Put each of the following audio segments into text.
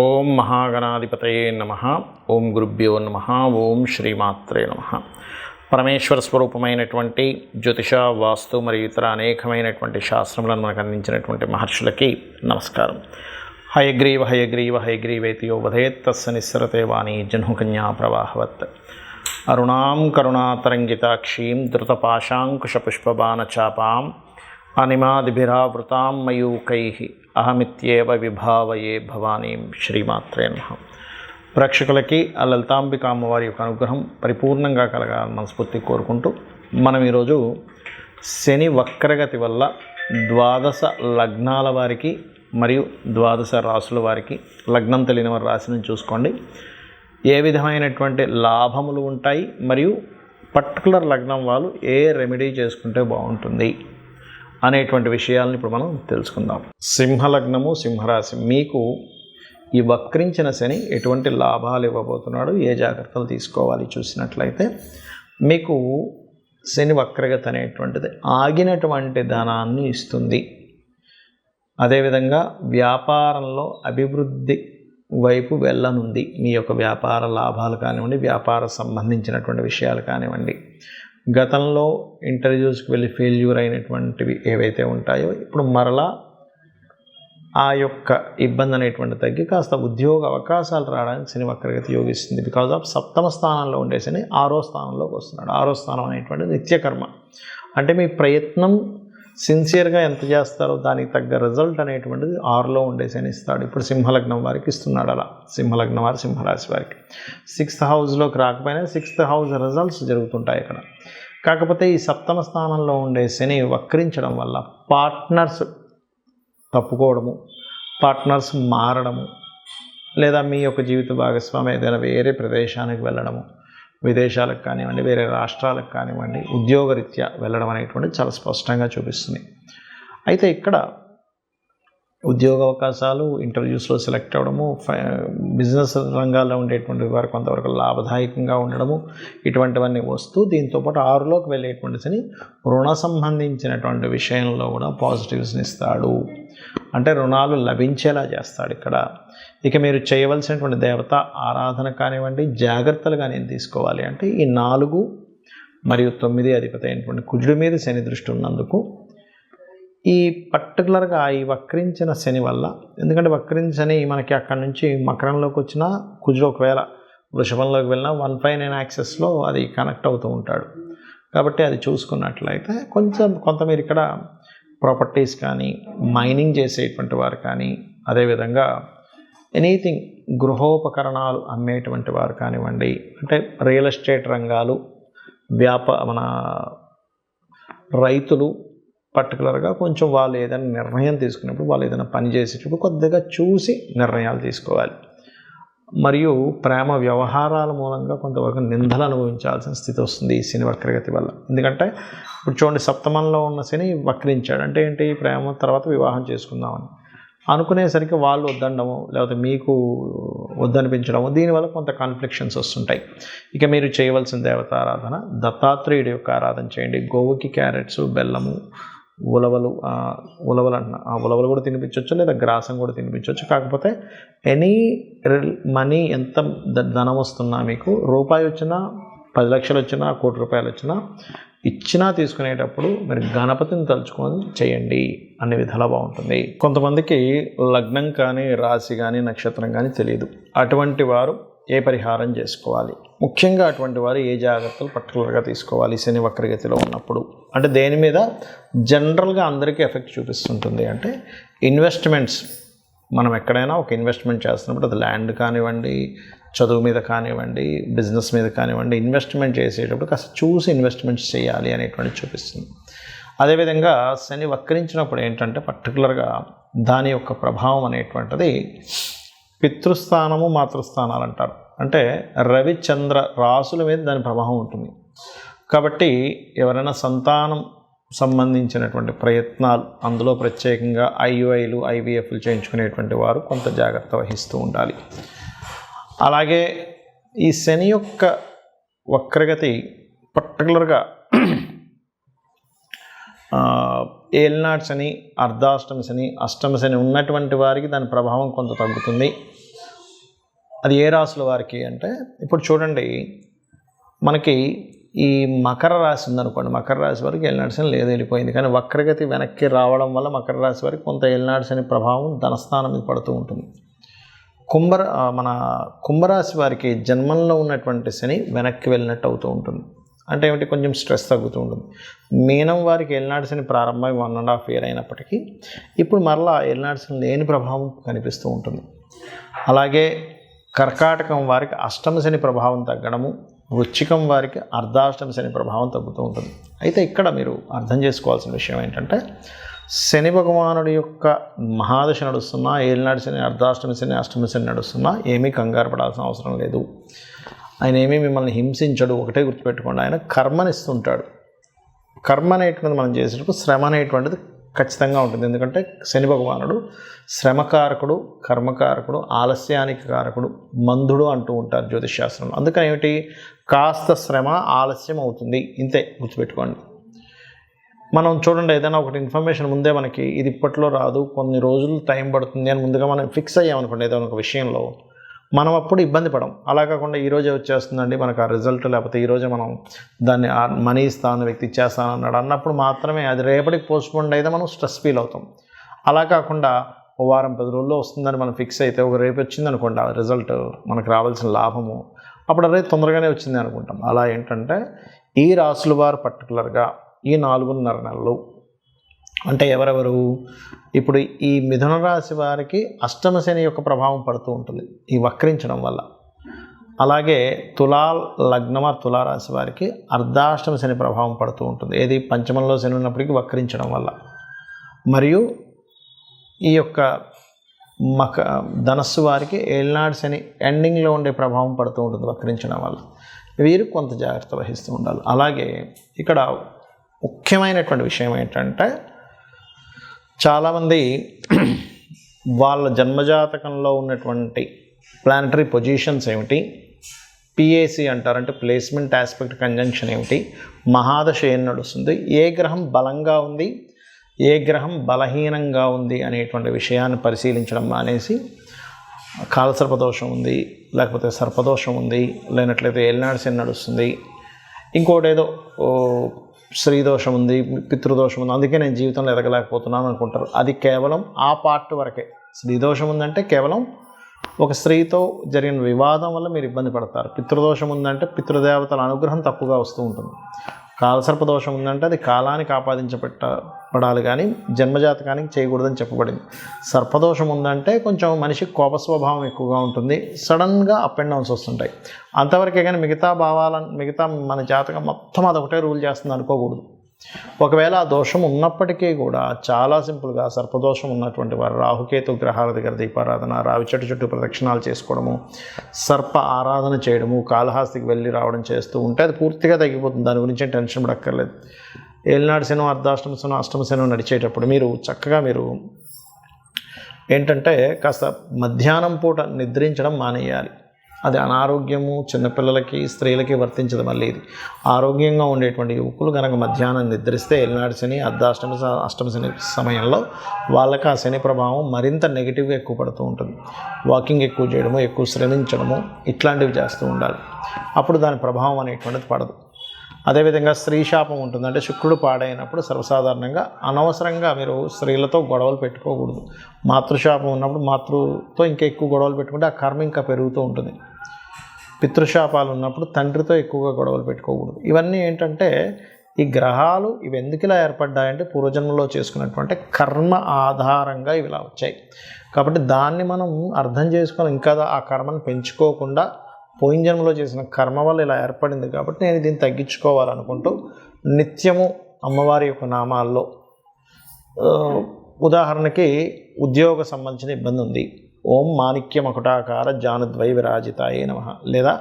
ఓం మహాగణాధిపతయే నమః. ఓం గురుభ్యో నమః. ఓం శ్రీమాత్రే నమః. పరమేశ్వర స్వరూపమైనటువంటి జ్యోతిష, వాస్తు మరియు ఇతర అనేకమైనటువంటి శాస్త్రములను మనకు అందించినటువంటి మహర్షులకి నమస్కారం. హయగ్రీవ హయగ్రీవ హయగ్రీవేతియో వధేత్ తస్య నిస్సరతే వాణి జహ్నుకన్యా ప్రవాహవత్. అరుణాం కరుణాతరంగితాక్షీం ధృతపాశాంకుశపుష్పబాణచాపాం అనిమాదిభిరావృతాం మయూకైః అహమిత్యేవ విభావయే భవానీం. శ్రీమాత్రే నమః. ప్రేక్షకులకి ఆ లలితాంబిక అమ్మవారి యొక్క అనుగ్రహం పరిపూర్ణంగా కలగాలని మనస్ఫూర్తి కోరుకుంటూ మనం ఈరోజు శని వక్రగతి వల్ల ద్వాదశ లగ్నాల వారికి మరియు ద్వాదశ రాసుల వారికి, లగ్నం తెలియని వారి రాశిని చూసుకోండి, ఏ విధమైనటువంటి లాభములు ఉంటాయి మరియు పర్టికులర్ లగ్నం వాళ్ళు ఏ రెమెడీ చేసుకుంటే బాగుంటుంది అనేటువంటి విషయాలను ఇప్పుడు మనం తెలుసుకుందాం. సింహలగ్నము, సింహరాశి, మీకు ఈ వక్రించిన శని ఎటువంటి లాభాలు ఇవ్వబోతున్నాడు, ఏ జాగ్రత్తలు తీసుకోవాలి చూసినట్లయితే, మీకు శని వక్రగతి అనేటువంటిది ఆగినటువంటి ధనాన్ని ఇస్తుంది. అదేవిధంగా వ్యాపారంలో అభివృద్ధి వైపు వెళ్ళనుంది. మీ యొక్క వ్యాపార లాభాలు కానివ్వండి, వ్యాపార సంబంధించినటువంటి విషయాలు కానివ్వండి, గతంలో ఇంటర్వ్యూస్కి వెళ్ళి ఫెయిల్యూర్ అయినటువంటివి ఏవైతే ఉంటాయో ఇప్పుడు మరలా ఆ యొక్క ఇబ్బంది అనేటువంటి తగ్గి కాస్త ఉద్యోగ అవకాశాలు రావడానికి శని వక్రగతి యోగిస్తుంది. బికాజ్ ఆఫ్ సప్తమ స్థానంలో ఉండే శని 6వ స్థానంలోకి వస్తున్నాడు. 6వ స్థానం అనేటువంటి నిత్యకర్మ, అంటే మీ ప్రయత్నం సిన్సియర్గా ఎంత చేస్తారో దానికి తగ్గ రిజల్ట్ అనేటువంటిది 6లో ఉండే శని ఇస్తాడు. ఇప్పుడు సింహలగ్నం వారికి ఇస్తున్నాడు. అలా సింహలగ్నం వారి, సింహరాశి వారికి 6th హౌస్లోకి రాకపోయినా 6th హౌస్ రిజల్ట్స్ జరుగుతుంటాయి ఇక్కడ. కాకపోతే ఈ సప్తమ స్థానంలో ఉండే శని వక్రించడం వల్ల పార్ట్నర్స్ తప్పుకోవడము, పార్ట్నర్స్ మారడము, లేదా మీ యొక్క జీవిత భాగస్వామి ఏదైనా వేరే ప్రదేశానికి వెళ్ళడము, విదేశాలకు కానివ్వండి, వేరే రాష్ట్రాలకు కానివ్వండి, ఉద్యోగరీత్యా వెళ్ళడం అనేటువంటిది చాలా స్పష్టంగా చూపిస్తుంది. అయితే ఇక్కడ ఉద్యోగ అవకాశాలు, ఇంటర్వ్యూస్లో సెలెక్ట్ అవ్వడము, బిజినెస్ రంగాల్లో ఉండేటువంటి వారు కొంతవరకు లాభదాయకంగా ఉండడము, ఇటువంటివన్నీ వస్తూ దీంతోపాటు 6లోకి వెళ్ళేటువంటి శని రుణ సంబంధించినటువంటి విషయంలో కూడా పాజిటివ్స్ని ఇస్తాడు. అంటే రుణాలు లభించేలా చేస్తాడు ఇక్కడ. ఇక మీరు చేయవలసినటువంటి దేవత ఆరాధన కానివ్వండి, జాగ్రత్తలు కానీ తీసుకోవాలి అంటే ఈ 4 మరియు 9 అధిపతి అయినటువంటి కుజుడి మీద శని దృష్టి ఉన్నందుకు ఈ పర్టికులర్గా ఈ వక్రించిన శని వల్ల, ఎందుకంటే వక్రించిన శని మనకి అక్కడి నుంచి మకరంలోకి వచ్చినా, కుజుడు ఒకవేళ వృషభంలోకి వెళ్ళినా 1/9 యాక్సెస్లో అది కనెక్ట్ అవుతూ ఉంటాడు. కాబట్టి అది చూసుకున్నట్లయితే కొంత మీరు ఇక్కడ ప్రాపర్టీస్ కానీ, మైనింగ్ చేసేటువంటి వారు కానీ, అదేవిధంగా ఎనీథింగ్ గృహోపకరణాలు అమ్మేటువంటి వారు కానివ్వండి, అంటే రియల్ ఎస్టేట్ రంగాలు, మన రైతులు పర్టికులర్గా కొంచెం వాళ్ళు ఏదైనా నిర్ణయం తీసుకున్నప్పుడు, వాళ్ళు ఏదైనా పని చేసేటప్పుడు కొద్దిగా చూసి నిర్ణయాలు తీసుకోవాలి. మరియు ప్రేమ వ్యవహారాల మూలంగా కొంతవరకు నిందలు అనుభవించాల్సిన స్థితి వస్తుంది ఈ శని వక్రగతి వల్ల. ఎందుకంటే ఇప్పుడు చూడండి, సప్తమంలో ఉన్న శని వక్రించాడు అంటే ఏంటి, ప్రేమ తర్వాత వివాహం చేసుకుందామని అనుకునేసరికి వాళ్ళు వద్దనడము, లేకపోతే మీకు వద్దనిపించడము, దీనివల్ల కొంత కాన్ఫ్లిక్షన్స్ వస్తుంటాయి. ఇక మీరు చేయవలసిన దేవత ఆరాధన దత్తాత్రేయుడి యొక్క ఆరాధన చేయండి. గోవుకి క్యారెట్స్, బెల్లము, ఉలవలు కూడా తినిపించవచ్చు, లేదా గ్రాసం కూడా తినిపించవచ్చు. కాకపోతే ఎనీ మనీ, ఎంత ధనం వస్తున్నా, మీకు రూపాయి వచ్చినా, 10 లక్షలు వచ్చినా, 1 కోటి రూపాయలు వచ్చినా, ఇచ్చినా తీసుకునేటప్పుడు మీరు గణపతిని తలుచుకొని చేయండి, అన్ని విధాలా బాగుంటుంది. కొంతమందికి లగ్నం కానీ, రాశి కానీ, నక్షత్రం కానీ తెలియదు. అటువంటి వారు ఏ పరిహారం చేసుకోవాలి, ముఖ్యంగా అటువంటి వారు ఏ జాగ్రత్తలు పర్టికులర్గా తీసుకోవాలి శని వక్రగతిలో ఉన్నప్పుడు అంటే దేని మీద జనరల్గా అందరికీ ఎఫెక్ట్ చూపిస్తుంటుంది అంటే ఇన్వెస్ట్మెంట్స్. మనం ఎక్కడైనా ఒక ఇన్వెస్ట్మెంట్ చేస్తున్నప్పుడు, అది ల్యాండ్ కానివ్వండి, చదువు మీద కానివ్వండి, బిజినెస్ మీద కానివ్వండి, ఇన్వెస్ట్మెంట్ చేసేటప్పుడు కాస్త చూసి ఇన్వెస్ట్మెంట్స్ చేయాలి అనేటువంటి చూపిస్తుంది. అదేవిధంగా శని వక్రించినప్పుడు ఏంటంటే పర్టికులర్గా దాని యొక్క ప్రభావం అనేటువంటిది పితృస్థానము, మాతృస్థానాలు అంటారు. అంటే రవి, చంద్ర రాసుల మీద దాని ప్రభావం ఉంటుంది. కాబట్టి ఎవరైనా సంతానం సంబంధించినటువంటి ప్రయత్నాలు, అందులో ప్రత్యేకంగా IUIలు, IVFలు చేయించుకునేటువంటి వారు కొంత జాగ్రత్త వహిస్తూ ఉండాలి. అలాగే ఈ శని యొక్క వక్రగతి పర్టికులర్గా ఏలినాటి శని, అర్ధాష్టమ శని, అష్టమ శని ఉన్నటువంటి వారికి దాని ప్రభావం కొంత తగ్గుతుంది. అది ఏ రాశుల వారికి అంటే, ఇప్పుడు చూడండి, మనకి ఈ మకర రాశి ఉందనుకోండి, మకర రాశి వారికి ఏలినాటి శని లేదు, వెళ్ళిపోయింది. కానీ వక్రగతి వెనక్కి రావడం వల్ల మకర రాశి వారికి కొంత ఏలినాటి శని ప్రభావం ధనస్థానం మీద పడుతూ ఉంటుంది. మన కుంభరాశి వారికి జన్మంలో ఉన్నటువంటి శని వెనక్కి వెళ్ళినట్టు అవుతూ ఉంటుంది. అంటే ఏమిటి, కొంచెం స్ట్రెస్ తగ్గుతూ ఉంటుంది. మీనం వారికి ఏలినాటి శని ప్రారంభమై 1.5 year అయినప్పటికీ ఇప్పుడు మరలా ఏలినాటి శని లేని ప్రభావం కనిపిస్తూ ఉంటుంది. అలాగే కర్కాటకం వారికి అష్టమ శని ప్రభావం తగ్గడము, వృశ్చికం వారికి అర్ధాష్టమ శని ప్రభావం తగ్గుతూ ఉంటుంది. అయితే ఇక్కడ మీరు అర్థం చేసుకోవాల్సిన విషయం ఏంటంటే, శని భగవానుడి యొక్క మహాదశ నడుస్తున్నా, ఏలినాటి శని, అర్ధాష్టమ శని, అష్టమ శని నడుస్తున్నా ఏమీ కంగారు పడాల్సిన అవసరం లేదు. ఆయన ఏమీ మిమ్మల్ని హింసించడు. ఒకటే గుర్తుపెట్టుకోండి, ఆయన కర్మనిస్తుంటాడు. కర్మ అనేటువంటిది మనం చేసేటప్పుడు శ్రమ అనేటువంటిది ఖచ్చితంగా ఉంటుంది. ఎందుకంటే శని భగవానుడు శ్రమకారకుడు, కర్మకారకుడు, ఆలస్యానికి కారకుడు, మందుడు అంటూ ఉంటారు జ్యోతిష్ శాస్త్రంలో. అందుకని ఏమిటి, కాస్త శ్రమ ఆలస్యం అవుతుంది, ఇంతే గుర్తుపెట్టుకోండి. మనం చూడండి, ఏదైనా ఒకటి ఇన్ఫర్మేషన్ ముందే మనకి ఇది ఇప్పట్లో రాదు, కొన్ని రోజులు టైం పడుతుంది అని ముందుగా మనం ఫిక్స్ అయ్యామనుకోండి ఏదైనా ఒక విషయంలో, మనం అప్పుడు ఇబ్బంది పడం. అలా కాకుండా ఈరోజే వచ్చేస్తుందండి మనకు ఆ రిజల్ట్, లేకపోతే ఈరోజే మనం దాన్ని మనీ ఇస్తాను, వ్యక్తి ఇచ్చేస్తాను అన్నాడు అన్నప్పుడు మాత్రమే అది రేపటికి పోస్ట్పోన్ అయితే మనం స్ట్రెస్ ఫీల్ అవుతాం. అలా కాకుండా ఓ వారం 10 రోజుల్లో వస్తుందని మనం ఫిక్స్ అయితే, ఒక రేపు వచ్చింది అనుకోండి ఆ రిజల్ట్, మనకు రావాల్సిన లాభము, అప్పుడు అదే తొందరగానే వచ్చింది అనుకుంటాం. అలా ఏంటంటే ఈ రాసుల వారు పర్టికులర్గా ఈ 4.5 నెలలు అంటే ఎవరెవరు, ఇప్పుడు ఈ మిథున రాశి వారికి అష్టమ శని యొక్క ప్రభావం పడుతూ ఉంటుంది ఈ వక్రించడం వల్ల. అలాగే లగ్నమ తులారాశి వారికి అర్ధాష్టమ శని ప్రభావం పడుతూ ఉంటుంది, ఏది పంచమంలో శని ఉన్నప్పటికీ వక్రించడం వల్ల. మరియు ఈ యొక్క ధనస్సు వారికి ఏలినాటి శని ఎండింగ్లో ఉండే ప్రభావం పడుతూ ఉంటుంది వక్రించడం వల్ల. వీరు కొంత జాగ్రత్త వహిస్తూ ఉండాలి. అలాగే ఇక్కడ ముఖ్యమైనటువంటి విషయం ఏంటంటే, చాలామంది వాళ్ళ జన్మజాతకంలో ఉన్నటువంటి ప్లానటరీ పొజిషన్స్ ఏమిటి, పిఏసి అంటారు, అంటే ప్లేస్మెంట్ ఆస్పెక్ట్ కంజంక్షన్ ఏమిటి, మహాదశ ఏం నడుస్తుంది, ఏ గ్రహం బలంగా ఉంది, ఏ గ్రహం బలహీనంగా ఉంది అనేటువంటి విషయాన్ని పరిశీలించడం మానేసి కాలసర్పదోషం ఉంది, లేకపోతే సర్పదోషం ఉంది, లేనట్లయితే ఏలినాటి శని నడుస్తుంది, ఇంకోటి ఏదో స్త్రీదోషం ఉంది, పితృదోషం ఉంది, అందుకే నేను జీవితంలో ఎదగలేకపోతున్నాను అనుకుంటారు. అది కేవలం ఆ పార్ట్ వరకే. స్త్రీదోషం ఉందంటే కేవలం ఒక స్త్రీతో జరిగిన వివాదం వల్ల మీరు ఇబ్బంది పడతారు. పితృదోషం ఉందంటే పితృదేవతల అనుగ్రహం తప్పుగా వస్తూ ఉంటుంది. కాలసర్పదోషం ఉందంటే అది కాలానికి ఆపాదించబడాలి కానీ జన్మజాతకానికి చేయకూడదని చెప్పబడింది. సర్పదోషం ఉందంటే కొంచెం మనిషికి కోప స్వభావం ఎక్కువగా ఉంటుంది, సడన్గా అప్ అండ్ డౌన్స్ వస్తుంటాయి, అంతవరకే. కానీ మిగతా మన జాతకం మొత్తం అదొకటే రూల్ చేస్తుంది అనుకోకూడదు. ఒకవేళ ఆ దోషం ఉన్నప్పటికీ కూడా చాలా సింపుల్గా సర్పదోషం ఉన్నటువంటి వారు రాహుకేతు గ్రహాల దగ్గర దీపారాధన, రావి చెట్టు చుట్టూ ప్రదక్షిణాలు చేసుకోవడము, సర్ప ఆరాధన చేయడము, కాళహస్తికి వెళ్ళి రావడం చేస్తూ ఉంటే అది పూర్తిగా తగ్గిపోతుంది. దాని గురించి టెన్షన్ పడక్కర్లేదు. ఏలినాటి శని, అర్ధాష్టమ శని, అష్టమ శని నడిచేటప్పుడు మీరు చక్కగా ఏంటంటే కాస్త మధ్యాహ్నం పూట నిద్రించడం మానేయాలి. అది అనారోగ్యము చిన్నపిల్లలకి, స్త్రీలకి వర్తించదు. మళ్ళీ ఇది ఆరోగ్యంగా ఉండేటువంటి యువకులు కనుక మధ్యాహ్నం నిద్రిస్తే ఏలినాటి శని, అష్టమ శని సమయంలో వాళ్ళకి ఆ శని ప్రభావం మరింత నెగిటివ్గా ఎక్కువ పడుతూ ఉంటుంది. వాకింగ్ ఎక్కువ చేయడము, ఎక్కువ శ్రమించడము, ఇట్లాంటివి చేస్తూ ఉండాలి. అప్పుడు దాని ప్రభావం అనేటువంటిది పడదు. అదేవిధంగా స్త్రీ శాపం ఉంటుంది, అంటే శుక్రుడు పాడైనప్పుడు సర్వసాధారణంగా అనవసరంగా మీరు స్త్రీలతో గొడవలు పెట్టుకోకూడదు. మాతృశాపం ఉన్నప్పుడు మాతృతో ఇంకా ఎక్కువ గొడవలు పెట్టుకుంటే ఆ కర్మ ఇంకా పెరుగుతూ ఉంటుంది. పితృశాపాలు ఉన్నప్పుడు తండ్రితో ఎక్కువగా గొడవలు పెట్టుకోకూడదు. ఇవన్నీ ఏంటంటే ఈ గ్రహాలు ఇవి ఎందుకు ఇలా ఏర్పడ్డాయంటే పూర్వజన్మలో చేసుకున్నటువంటి కర్మ ఆధారంగా ఇవి ఇలా వచ్చాయి. కాబట్టి దాన్ని మనం అర్థం చేసుకొని ఇంకా ఆ కర్మను పెంచుకోకుండా పోయిన జన్మలో చేసిన కర్మ వల్ల ఇలా ఏర్పడింది కాబట్టి నేను దీన్ని తగ్గించుకోవాలనుకుంటూ నిత్యము అమ్మవారి యొక్క నామాల్లో, ఉదాహరణకి ఉద్యోగ సంబంధించిన ఇబ్బంది ఉంది, ఓం మాణిక్య మకుటాకార జానుద్వై విరాజితాయే నమః, లేదా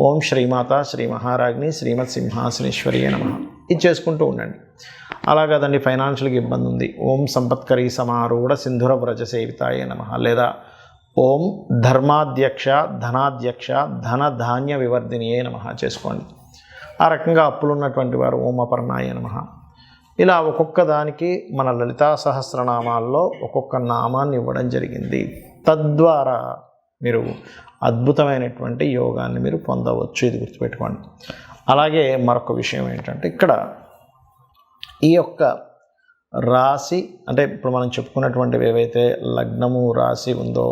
ఓం శ్రీమాత శ్రీ మహారాజ్ని శ్రీమత్ సింహాసనేశ్వరియే నమః, ఇది చేసుకుంటూ ఉండండి. అలా కదండి ఫైనాన్షియల్గా ఇబ్బంది ఉంది, ఓం సంపత్కరీ సమారూఢ సింధుర వ్రజ సేవితాయే నమః, లేదా ఓం ధర్మాధ్యక్ష ధనాధ్యక్ష ధన ధాన్య వివర్ధినియే నమః చేసుకోండి. ఆ రకంగా అప్పులు ఉన్నటువంటి వారు ఓం అపర్ణాయ నమః. ఇలా ఒక్కొక్క దానికి మన లలితా సహస్రనామాల్లో ఒక్కొక్క నామాన్ని ఇవ్వడం జరిగింది. తద్వారా మీరు అద్భుతమైనటువంటి యోగాన్ని మీరు పొందవచ్చు, ఇది గుర్తుపెట్టుకోండి. అలాగే మరొక విషయం ఏంటంటే ఇక్కడ ఈ యొక్క రాశి అంటే ఇప్పుడు మనం చెప్పుకున్నటువంటివి ఏవైతే లగ్నము రాశి ఉందో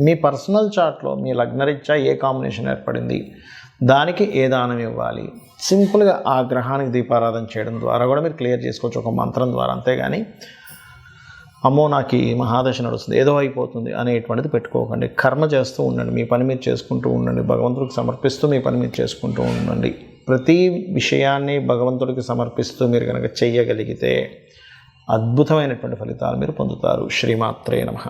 మీ పర్సనల్ చార్ట్లో మీ లగ్నరీత్యా ఏ కాంబినేషన్ ఏర్పడింది, దానికి ఏ దానం ఇవ్వాలి, సింపుల్గా ఆ గ్రహానికి దీపారాధన చేయడం ద్వారా కూడా మీరు క్లియర్ చేసుకోవచ్చు ఒక మంత్రం ద్వారా. అంతేగాని అమ్మో నాకు ఈ మహాదశ నడుస్తుంది ఏదో అయిపోతుంది అనేటువంటిది పెట్టుకోకండి. కర్మ చేస్తూ ఉండండి, మీ పని మీరు చేసుకుంటూ ఉండండి, భగవంతుడికి సమర్పిస్తూ మీ పని మీరు చేసుకుంటూ ఉండండి. ప్రతి విషయాన్ని భగవంతుడికి సమర్పిస్తూ మీరు కనుక చెయ్యగలిగితే అద్భుతమైనటువంటి ఫలితాలు మీరు పొందుతారు. శ్రీమాత్రే నమః.